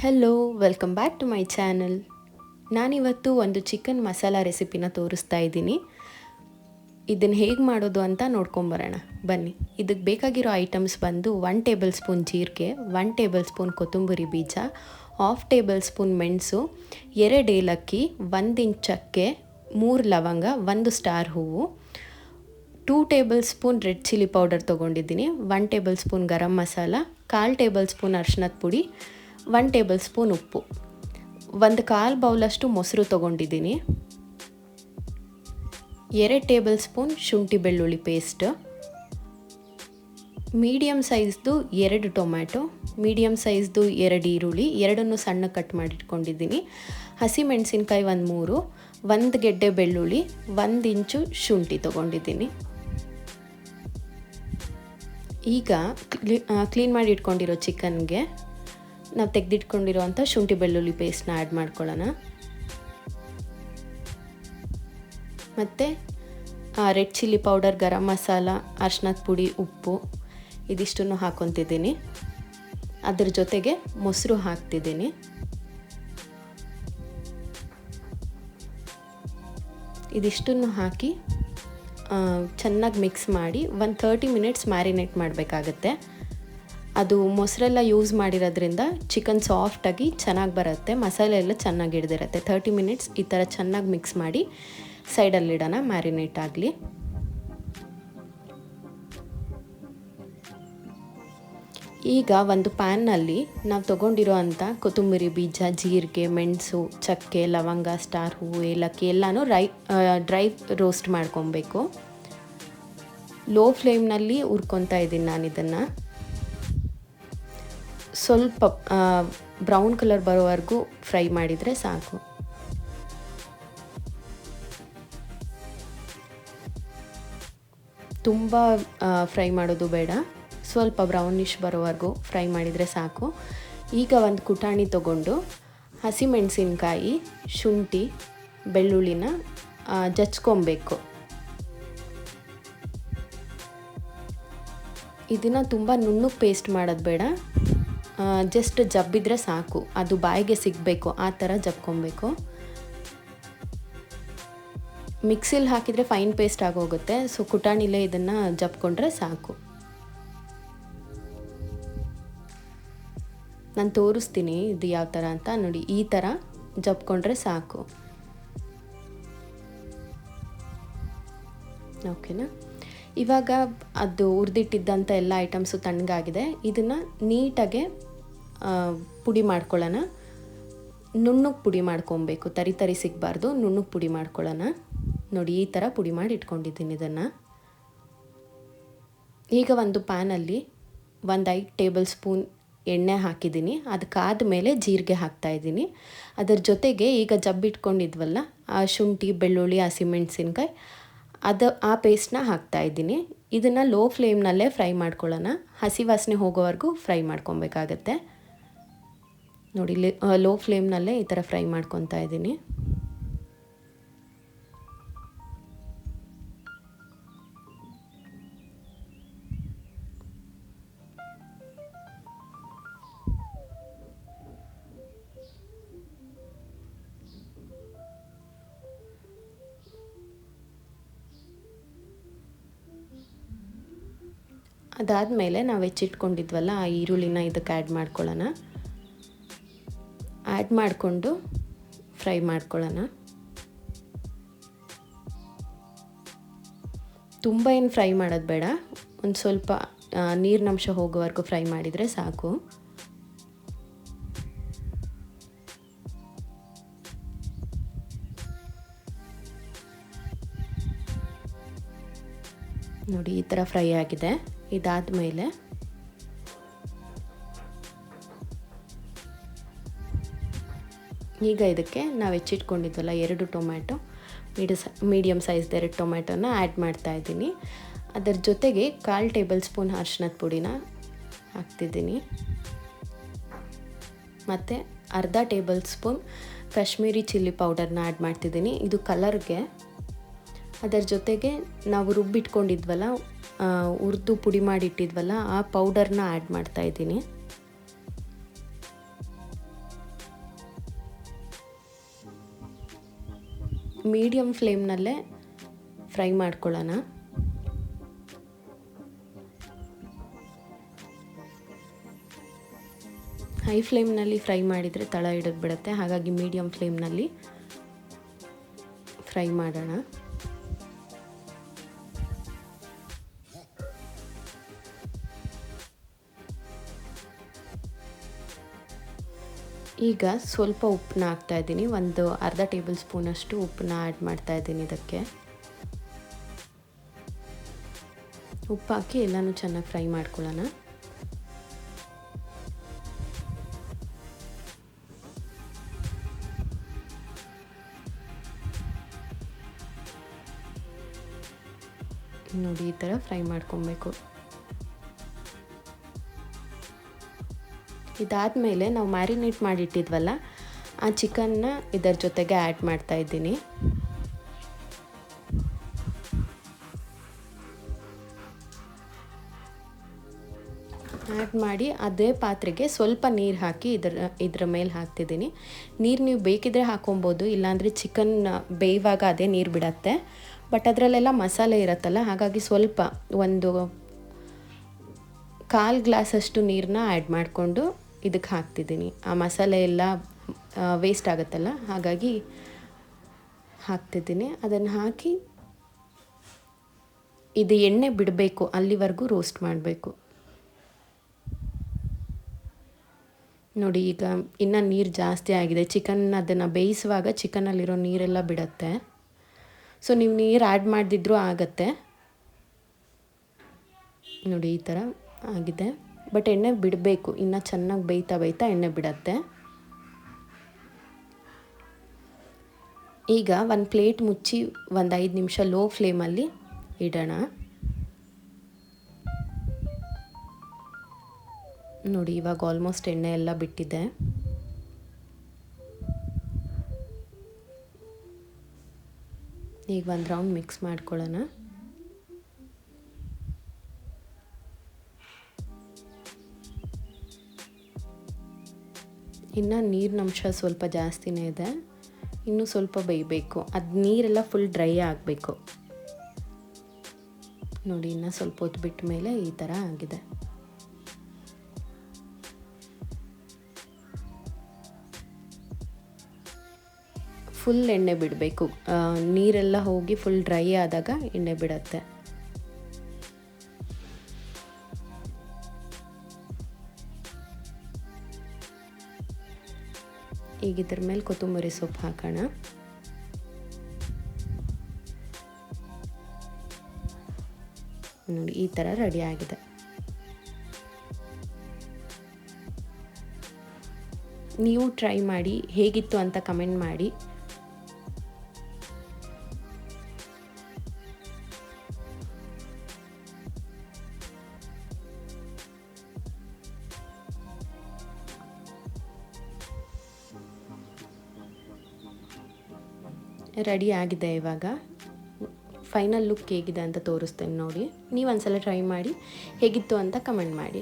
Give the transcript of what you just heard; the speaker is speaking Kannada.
Hello, welcome back to my channel. ನಾನಿವತ್ತು ಒಂದು ಚಿಕನ್ ಮಸಾಲ ರೆಸಿಪಿನ ತೋರಿಸ್ತಾ ಇದ್ದೀನಿ. ಇದನ್ನು ಹೇಗೆ ಮಾಡೋದು ಅಂತ ನೋಡ್ಕೊಂಬರೋಣ ಬನ್ನಿ. ಇದಕ್ಕೆ ಬೇಕಾಗಿರೋ ಐಟಮ್ಸ್ ಬಂದು 1 ಟೇಬಲ್ ಸ್ಪೂನ್ ಜೀರಿಗೆ, 1 ಟೇಬಲ್ ಸ್ಪೂನ್ ಕೊತ್ತಂಬರಿ ಬೀಜ, 1/2 ಟೇಬಲ್ ಸ್ಪೂನ್ ಮೆಣಸು, 2 ಏಲಕ್ಕಿ, 1 ಇಂಚ್ ಚಕ್ಕೆ, 3 ಲವಂಗ, 1 ಸ್ಟಾರ್ ಹೂವು, 2 table spoon red chilli powder ತೊಗೊಂಡಿದ್ದೀನಿ, 1 table spoon garam masala, 1/4 table spoon ಅರಿಶಿನದ ಪುಡಿ, 1 ಟೇಬಲ್ ಸ್ಪೂನ್ ಉಪ್ಪು, 1/4 ಬೌಲಷ್ಟು ಮೊಸರು ತೊಗೊಂಡಿದ್ದೀನಿ, 2 ಟೇಬಲ್ ಸ್ಪೂನ್ ಶುಂಠಿ ಬೆಳ್ಳುಳ್ಳಿ ಪೇಸ್ಟ್, ಮೀಡಿಯಮ್ ಸೈಜ್ದು 2 ಟೊಮ್ಯಾಟೊ, ಮೀಡಿಯಮ್ ಸೈಜ್ದು 2 ಈರುಳ್ಳಿ, 2 ಸಣ್ಣ ಕಟ್ ಮಾಡಿಟ್ಕೊಂಡಿದ್ದೀನಿ, ಹಸಿಮೆಣಸಿನ್ಕಾಯಿ 3, 1 ಗೆಡ್ಡೆ ಬೆಳ್ಳುಳ್ಳಿ, 1 ಇಂಚು ಶುಂಠಿ ತೊಗೊಂಡಿದ್ದೀನಿ. ಈಗ ಕ್ಲೀನ್ ಮಾಡಿ ಇಟ್ಕೊಂಡಿರೋ ಚಿಕನ್ಗೆ ನಾವು ತೆಗೆದಿಟ್ಕೊಂಡಿರೋವಂಥ ಶುಂಠಿ ಬೆಳ್ಳುಳ್ಳಿ ಪೇಸ್ಟ್ನ ಆ್ಯಡ್ ಮಾಡ್ಕೊಳ್ಳೋಣ. ಮತ್ತು red chilli powder, garam masala, ಅರಿಶಿನದ ಪುಡಿ, ಉಪ್ಪು ಇದಿಷ್ಟನ್ನು ಹಾಕ್ಕೊತಿದ್ದೀನಿ. ಅದ್ರ ಜೊತೆಗೆ ಮೊಸರು ಹಾಕ್ತಿದ್ದೀನಿ. ಇದಿಷ್ಟನ್ನು ಹಾಕಿ ಚೆನ್ನಾಗಿ ಮಿಕ್ಸ್ ಮಾಡಿ ಒಂದು 30 ಮಿನಿಟ್ಸ್ ಮ್ಯಾರಿನೇಟ್ ಮಾಡಬೇಕಾಗತ್ತೆ. ಅದು ಮೊಸರೆಲ್ಲ ಯೂಸ್ ಮಾಡಿರೋದ್ರಿಂದ ಚಿಕನ್ ಸಾಫ್ಟಾಗಿ ಚೆನ್ನಾಗಿ ಬರುತ್ತೆ, ಮಸಾಲೆ ಎಲ್ಲ ಚೆನ್ನಾಗಿ ಹಿಡ್ದಿರುತ್ತೆ. 30 ಮಿನಿಟ್ಸ್ ಈ ಥರ ಚೆನ್ನಾಗಿ ಮಿಕ್ಸ್ ಮಾಡಿ ಸೈಡಲ್ಲಿಡೋಣ, ಮ್ಯಾರಿನೇಟ್ ಆಗಲಿ. ಈಗ ಒಂದು ಪ್ಯಾನ್ನಲ್ಲಿ ನಾವು ತೊಗೊಂಡಿರೋ ಅಂಥ ಕೊತ್ತಂಬರಿ ಬೀಜ, ಜೀರಿಗೆ, ಮೆಣಸು, ಚಕ್ಕೆ, ಲವಂಗ, ಸ್ಟಾರ್ ಹೂವು, ಏಲಕ್ಕಿ ಎಲ್ಲನೂ ಡ್ರೈ ರೋಸ್ಟ್ ಮಾಡ್ಕೊಬೇಕು. ಲೋ ಫ್ಲೇಮ್ನಲ್ಲಿ ಹುರ್ಕೊತಾ ಇದ್ದೀನಿ ನಾನು ಇದನ್ನು. ಸ್ವಲ್ಪ ಬ್ರೌನ್ ಕಲರ್ ಬರೋವರೆಗೂ ಫ್ರೈ ಮಾಡಿದರೆ ಸಾಕು. ತುಂಬ ಫ್ರೈ ಮಾಡೋದು ಬೇಡ, ಸ್ವಲ್ಪ ಬ್ರೌನಿಷ್ ಬರೋವರೆಗೂ ಫ್ರೈ ಮಾಡಿದರೆ ಸಾಕು. ಈಗ ಒಂದು ಕುಟಾಣಿ ತೊಗೊಂಡು ಹಸಿಮೆಣಸಿನ್ಕಾಯಿ, ಶುಂಠಿ, ಬೆಳ್ಳುಳ್ಳಿನ ಜಚ್ಕೊಬೇಕು. ಇದನ್ನು ತುಂಬ ನುಣ್ಣಗೆ ಪೇಸ್ಟ್ ಮಾಡೋದು ಬೇಡ, ಜಸ್ಟ್ ಜಬ್ಬಿದ್ರೆ ಸಾಕು, ಅದು ಬಾಯಿಗೆ ಸಿಗಬೇಕು, ಆ ಥರ ಜಬ್ಕೊಬೇಕು. ಮಿಕ್ಸಿಲಿ ಹಾಕಿದರೆ ಫೈನ್ ಪೇಸ್ಟ್ ಆಗೋಗುತ್ತೆ, ಸೊ ಕುಟಾಣಿಲೇ ಇದನ್ನು ಜಬ್ಕೊಂಡ್ರೆ ಸಾಕು. ನಾನು ತೋರಿಸ್ತೀನಿ ಇದು ಯಾವ ಥರ ಅಂತ. ನೋಡಿ, ಈ ಥರ ಜಬ್ಕೊಂಡ್ರೆ ಸಾಕು. ಓಕೆನಾ? ಇವಾಗ ಅದು ಹುರಿದಿಟ್ಟಿದ್ದಂಥ ಎಲ್ಲ ಐಟಮ್ಸು ತಣ್ಣಗಾಗಿದೆ. ಇದನ್ನು ನೀಟಾಗೆ ಪುಡಿ ಮಾಡ್ಕೊಳ್ಳೋಣ. ನುಣ್ಣಗೆ ಪುಡಿ ಮಾಡ್ಕೊಬೇಕು, ತರಿ ತರಿ ಸಿಗಬಾರ್ದು, ನುಣ್ಣಗೆ ಪುಡಿ ಮಾಡ್ಕೊಳ್ಳೋಣ. ನೋಡಿ, ಈ ಥರ ಪುಡಿ ಮಾಡಿ ಇಟ್ಕೊಂಡಿದ್ದೀನಿ ಇದನ್ನು. ಈಗ ಒಂದು ಪ್ಯಾನಲ್ಲಿ 5 ಟೇಬಲ್ ಸ್ಪೂನ್ ಎಣ್ಣೆ ಹಾಕಿದ್ದೀನಿ. ಅದಕ್ಕಾದ ಮೇಲೆ ಜೀರಿಗೆ ಹಾಕ್ತಾಯಿದ್ದೀನಿ. ಅದರ ಜೊತೆಗೆ ಈಗ ಜಬ್ಬಿಟ್ಕೊಂಡಿದ್ವಲ್ಲ ಆ ಶುಂಠಿ, ಬೆಳ್ಳುಳ್ಳಿ, ಹಸಿಮೆಣಸಿನ್ಕಾಯಿ ಆ ಪೇಸ್ಟ್ನ ಹಾಕ್ತಾಯಿದ್ದೀನಿ. ಇದನ್ನು ಲೋ ಫ್ಲೇಮ್ನಲ್ಲೇ ಫ್ರೈ ಮಾಡ್ಕೊಳ್ಳೋಣ, ಹಸಿ ವಾಸನೆ ಹೋಗೋವರೆಗೂ ಫ್ರೈ ಮಾಡ್ಕೊಬೇಕಾಗತ್ತೆ. ನೋಡಿ, ಲೋ ಫ್ಲೇಮ್ನಲ್ಲೇ ಈ ಥರ ಫ್ರೈ ಮಾಡ್ಕೊತಾ ಇದ್ದೀನಿ. ಅದಾದಮೇಲೆ ನಾವು ಹೆಚ್ಚಿಟ್ಕೊಂಡಿದ್ವಲ್ಲ ಆ ಈರುಳ್ಳಿನ ಇದಕ್ಕೆ ಆ್ಯಡ್ ಮಾಡ್ಕೊಳ್ಳೋಣ. ಆ್ಯಡ್ ಮಾಡಿಕೊಂಡು ಫ್ರೈ ಮಾಡ್ಕೊಳ್ಳೋಣ. ತುಂಬ ಏನು ಫ್ರೈ ಮಾಡೋದು ಬೇಡ, ಒಂದು ಸ್ವಲ್ಪ ನೀರಿನಂಶ ಹೋಗೋವರೆಗೂ ಫ್ರೈ ಮಾಡಿದರೆ ಸಾಕು. ನೋಡಿ, ಈ ಥರ ಫ್ರೈ ಆಗಿದೆ. ಇದಾದಮೇಲೆ ಈಗ ಇದಕ್ಕೆ ನಾವು ಹೆಚ್ಚಿಟ್ಕೊಂಡಿದ್ವಲ್ಲ 2 ಟೊಮ್ಯಾಟೊ, ಮೀಡಿಯಮ್ ಸೈಜ್ 2 ಟೊಮ್ಯಾಟೊನ ಆ್ಯಡ್ ಮಾಡ್ತಾಯಿದ್ದೀನಿ. ಅದರ ಜೊತೆಗೆ 1/4 ಟೇಬಲ್ ಸ್ಪೂನ್ ಅರಿಶಿನದ ಪುಡಿನ ಹಾಕ್ತಿದ್ದೀನಿ, ಮತ್ತು ಅರ್ಧ ಟೇಬಲ್ ಸ್ಪೂನ್ ಕಾಶ್ಮೀರಿ ಚಿಲ್ಲಿ ಪೌಡರ್ನ ಆ್ಯಡ್ ಮಾಡ್ತಿದ್ದೀನಿ, ಇದು ಕಲರ್ಗೆ. ಅದರ ಜೊತೆಗೆ ನಾವು ರುಬ್ಬಿಟ್ಕೊಂಡಿದ್ವಲ್ಲ, ಹುರಿದು ಪುಡಿ ಮಾಡಿಟ್ಟಿದ್ವಲ್ಲ ಆ ಪೌಡರ್ನ ಆ್ಯಡ್ ಮಾಡ್ತಾಯಿದ್ದೀನಿ. ಮೀಡಿಯಮ್ ಫ್ಲೇಮ್ನಲ್ಲೇ ಫ್ರೈ ಮಾಡ್ಕೊಳ್ಳೋಣ. ಹೈ ಫ್ಲೇಮ್ನಲ್ಲಿ ಫ್ರೈ ಮಾಡಿದರೆ ತಳ ಹಿಡಿದು ಬಿಡುತ್ತೆ, ಹಾಗಾಗಿ ಮೀಡಿಯಮ್ ಫ್ಲೇಮ್ನಲ್ಲಿ ಫ್ರೈ ಮಾಡೋಣ. ಈಗ ಸ್ವಲ್ಪ ಉಪ್ಪನ್ನ ಹಾಕ್ತಾಯಿದ್ದೀನಿ, ಒಂದು ಅರ್ಧ ಟೇಬಲ್ ಸ್ಪೂನಷ್ಟು ಉಪ್ಪನ್ನ ಆ್ಯಡ್ ಮಾಡ್ತಾಯಿದ್ದೀನಿ. ಇದಕ್ಕೆ ಉಪ್ಪು ಹಾಕಿ ಎಲ್ಲನೂ ಚೆನ್ನಾಗಿ ಫ್ರೈ ಮಾಡ್ಕೊಳ್ಳೋಣ. ನೋಡಿ, ಈ ಥರ ಫ್ರೈ ಮಾಡ್ಕೊಬೇಕು. ಇದಾದಮೇಲೆ ನಾವು ಮ್ಯಾರಿನೇಟ್ ಮಾಡಿಟ್ಟಿದ್ವಲ್ಲ ಆ ಚಿಕನ್ನ ಇದರ ಜೊತೆಗೆ ಆ್ಯಡ್ ಮಾಡ್ತಾ ಇದ್ದೀನಿ. ಆ್ಯಡ್ ಮಾಡಿ ಅದೇ ಪಾತ್ರೆಗೆ ಸ್ವಲ್ಪ ನೀರು ಹಾಕಿ ಇದರ ಮೇಲೆ ಹಾಕ್ತಿದ್ದೀನಿ. ನೀರು ನೀವು ಬೇಕಿದ್ರೆ ಹಾಕೊಬೋದು, ಇಲ್ಲಾಂದರೆ ಚಿಕನ್ ಬೇಯುವಾಗ ಅದೇ ನೀರು ಬಿಡತ್ತೆ. ಬಟ್ ಅದರಲ್ಲೆಲ್ಲ ಮಸಾಲೆ ಇರುತ್ತಲ್ಲ, ಹಾಗಾಗಿ ಸ್ವಲ್ಪ ಒಂದು 1/4 ಗ್ಲಾಸಷ್ಟು ನೀರನ್ನ ಆ್ಯಡ್ ಮಾಡಿಕೊಂಡು ಇದಕ್ಕೆ ಹಾಕ್ತಿದ್ದೀನಿ. ಆ ಮಸಾಲೆ ಎಲ್ಲ ವೇಸ್ಟ್ ಆಗುತ್ತಲ್ಲ, ಹಾಗಾಗಿ ಹಾಕ್ತಿದ್ದೀನಿ. ಅದನ್ನು ಹಾಕಿ ಇದು ಎಣ್ಣೆ ಬಿಡಬೇಕು, ಅಲ್ಲಿವರೆಗೂ ರೋಸ್ಟ್ ಮಾಡಬೇಕು. ನೋಡಿ, ಈಗ ಇನ್ನೂ ನೀರು ಜಾಸ್ತಿ ಆಗಿದೆ. ಅದನ್ನು ಬೇಯಿಸುವಾಗ ಚಿಕನ್ನಲ್ಲಿರೋ ನೀರೆಲ್ಲ ಬಿಡುತ್ತೆ. ಸೊ ನೀವು ನೀರು ಆ್ಯಡ್ ಮಾಡಿದ್ರೂ ಆಗುತ್ತೆ. ನೋಡಿ, ಈ ಥರ ಆಗಿದೆ. ಬಟ್ ಎಣ್ಣೆ ಬಿಡಬೇಕು, ಇನ್ನೂ ಚೆನ್ನಾಗಿ ಬೇಯ್ತಾ ಎಣ್ಣೆ ಬಿಡತ್ತೆ. ಈಗ ಒಂದು ಪ್ಲೇಟ್ ಮುಚ್ಚಿ ಒಂದು 5 ನಿಮಿಷ ಲೋ ಫ್ಲೇಮಲ್ಲಿ ಇಡೋಣ. ನೋಡಿ, ಇವಾಗ ಆಲ್ಮೋಸ್ಟ್ ಎಣ್ಣೆ ಎಲ್ಲ ಬಿಟ್ಟಿದೆ. ಈಗ ಒಂದು ರೌಂಡ್ ಮಿಕ್ಸ್ ಮಾಡ್ಕೊಳ್ಳೋಣ. ಇನ್ನು ನೀರಿನಂಶ ಸ್ವಲ್ಪ ಜಾಸ್ತಿನೇ ಇದೆ, ಇನ್ನೂ ಸ್ವಲ್ಪ ಬೇಯಬೇಕು. ಅದು ನೀರೆಲ್ಲ ಫುಲ್ ಡ್ರೈ ಆಗಬೇಕು. ನೋಡಿ, ಇನ್ನು ಸ್ವಲ್ಪ ಹೊತ್ತು ಬಿಟ್ಟ ಮೇಲೆ ಈ ಥರ ಆಗಿದೆ. ಫುಲ್ ಎಣ್ಣೆ ಬಿಡಬೇಕು, ನೀರೆಲ್ಲ ಹೋಗಿ ಫುಲ್ ಡ್ರೈ ಆದಾಗ ಎಣ್ಣೆ ಬಿಡತ್ತೆ. ಈಗ ಇದ್ರ ಮೇಲೆ ಕೊತ್ತಂಬರಿ ಸೊಪ್ಪು ಹಾಕೋಣ. ನೋಡಿ, ಈ ಥರ ರೆಡಿ ಆಗಿದೆ. ನೀವು ಟ್ರೈ ಮಾಡಿ, ಹೇಗಿತ್ತು ಅಂತ ಕಮೆಂಟ್ ಮಾಡಿ. ರೆಡಿ ಆಗಿದೆ. ಇವಾಗ ಫೈನಲ್ ಲುಕ್ ಹೇಗಿದೆ ಅಂತ ತೋರಿಸ್ತೇನೆ ನೋಡಿ. ನೀವು ಒಂದ್ಸಲ ಟ್ರೈ ಮಾಡಿ, ಹೇಗಿತ್ತು ಅಂತ ಕಮೆಂಟ್ ಮಾಡಿ.